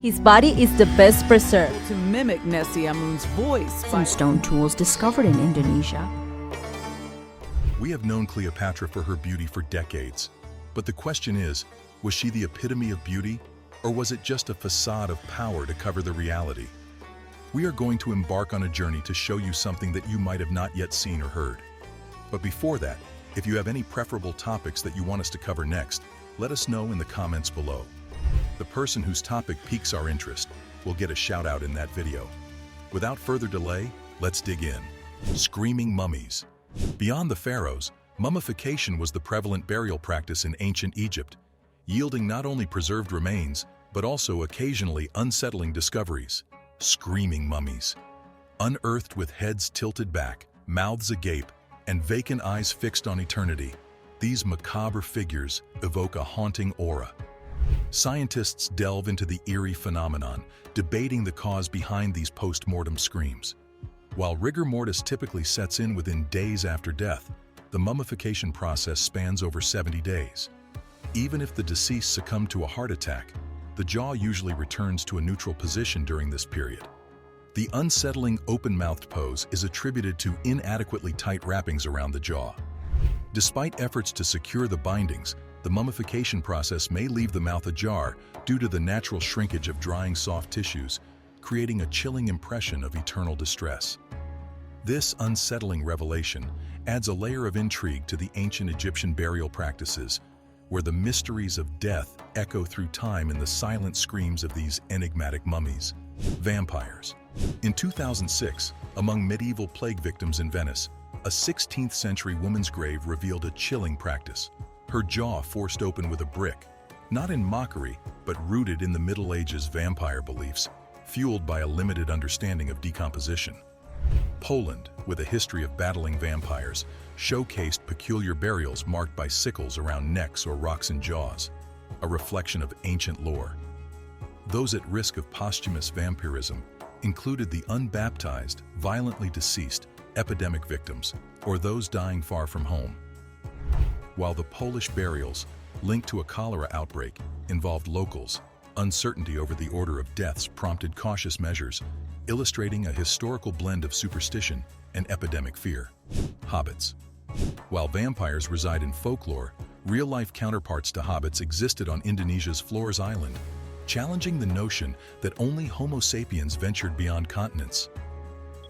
His body is the best preserved. To mimic Nessie Amun's voice. Some stone tools discovered in Indonesia. We have known Cleopatra for her beauty for decades. But the question is, was she the epitome of beauty, or was it just a facade of power to cover the reality? We are going to embark on a journey to show you something that you might have not yet seen or heard. But before that, if you have any preferable topics that you want us to cover next, let us know in the comments below. The person whose topic piques our interest will get a shout out in that video. Without further delay, let's dig in. Screaming mummies. Beyond the pharaohs, mummification was the prevalent burial practice in ancient Egypt, yielding not only preserved remains, but also occasionally unsettling discoveries. Screaming mummies. Unearthed with heads tilted back, mouths agape, and vacant eyes fixed on eternity, these macabre figures evoke a haunting aura. Scientists delve into the eerie phenomenon, debating the cause behind these post-mortem screams. While rigor mortis typically sets in within days after death, the mummification process spans over 70 days. Even if the deceased succumbed to a heart attack, the jaw usually returns to a neutral position during this period. The unsettling open-mouthed pose is attributed to inadequately tight wrappings around the jaw. Despite efforts to secure the bindings, the mummification process may leave the mouth ajar due to the natural shrinkage of drying soft tissues, creating a chilling impression of eternal distress. This unsettling revelation adds a layer of intrigue to the ancient Egyptian burial practices, where the mysteries of death echo through time in the silent screams of these enigmatic mummies. Vampires. In 2006, among medieval plague victims in Venice, a 16th century woman's grave revealed a chilling practice. Her jaw forced open with a brick, not in mockery, but rooted in the Middle Ages vampire beliefs, fueled by a limited understanding of decomposition. Poland, with a history of battling vampires, showcased peculiar burials marked by sickles around necks or rocks in jaws, a reflection of ancient lore. Those at risk of posthumous vampirism included the unbaptized, violently deceased, epidemic victims, or those dying far from home. While the Polish burials, linked to a cholera outbreak, involved locals, uncertainty over the order of deaths prompted cautious measures, illustrating a historical blend of superstition and epidemic fear. Hobbits. While vampires reside in folklore, real-life counterparts to hobbits existed on Indonesia's Flores Island, challenging the notion that only Homo sapiens ventured beyond continents.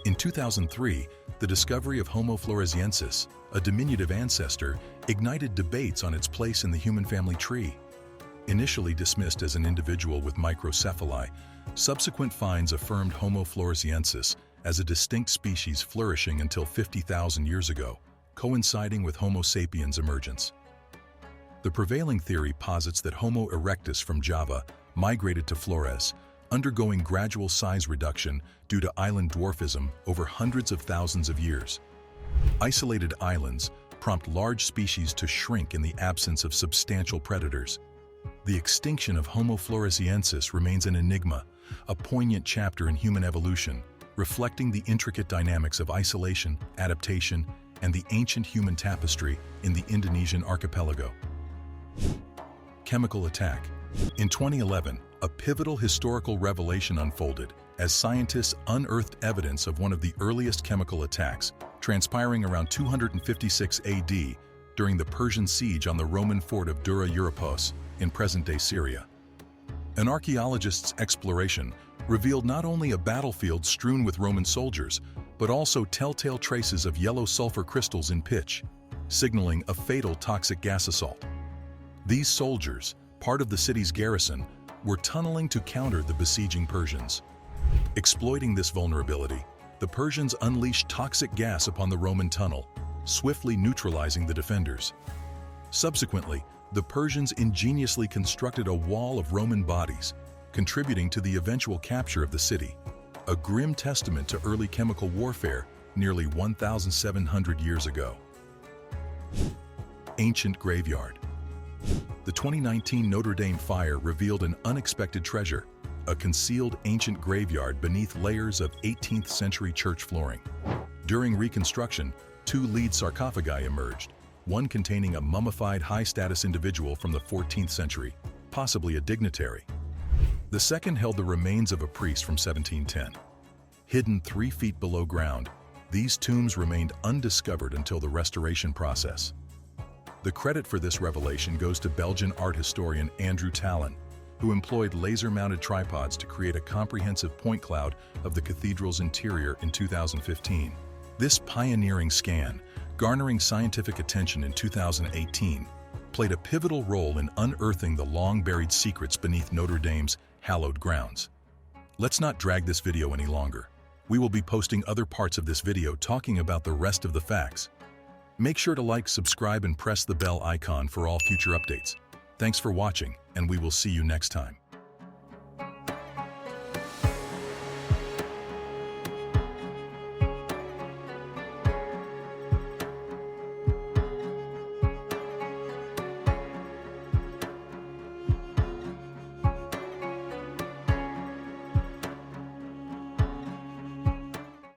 In 2003, the discovery of Homo floresiensis, a diminutive ancestor, ignited debates on its place in the human family tree. Initially dismissed as an individual with microcephaly, subsequent finds affirmed Homo floresiensis as a distinct species flourishing until 50,000 years ago, coinciding with Homo sapiens' emergence. The prevailing theory posits that Homo erectus from Java migrated to Flores, undergoing gradual size reduction due to island dwarfism over hundreds of thousands of years. Isolated islands prompt large species to shrink in the absence of substantial predators. The extinction of Homo floresiensis remains an enigma, a poignant chapter in human evolution, reflecting the intricate dynamics of isolation, adaptation, and the ancient human tapestry in the Indonesian archipelago. Chemical attack. In 2011, a pivotal historical revelation unfolded as scientists unearthed evidence of one of the earliest chemical attacks, transpiring around 256 AD during the Persian siege on the Roman fort of Dura Europos in present-day Syria. An archaeologist's exploration revealed not only a battlefield strewn with Roman soldiers, but also telltale traces of yellow sulfur crystals in pitch, signaling a fatal toxic gas assault. These soldiers, part of the city's garrison, were tunneling to counter the besieging Persians. Exploiting this vulnerability, the Persians unleashed toxic gas upon the Roman tunnel, swiftly neutralizing the defenders. Subsequently, the Persians ingeniously constructed a wall of Roman bodies, contributing to the eventual capture of the city, a grim testament to early chemical warfare nearly 1,700 years ago. Ancient graveyard. The 2019 Notre Dame fire revealed an unexpected treasure, a concealed ancient graveyard beneath layers of 18th century church flooring. During reconstruction, two lead sarcophagi emerged, one containing a mummified high-status individual from the 14th century, possibly a dignitary. The second held the remains of a priest from 1710. Hidden 3 feet below ground, these tombs remained undiscovered until the restoration process. The credit for this revelation goes to Belgian art historian Andrew Tallon, who employed laser-mounted tripods to create a comprehensive point cloud of the cathedral's interior in 2015. This pioneering scan, garnering scientific attention in 2018, played a pivotal role in unearthing the long-buried secrets beneath Notre Dame's hallowed grounds. Let's not drag this video any longer. We will be posting other parts of this video talking about the rest of the facts. Make sure to like, subscribe, and press the bell icon for all future updates. Thanks for watching, and we will see you next time.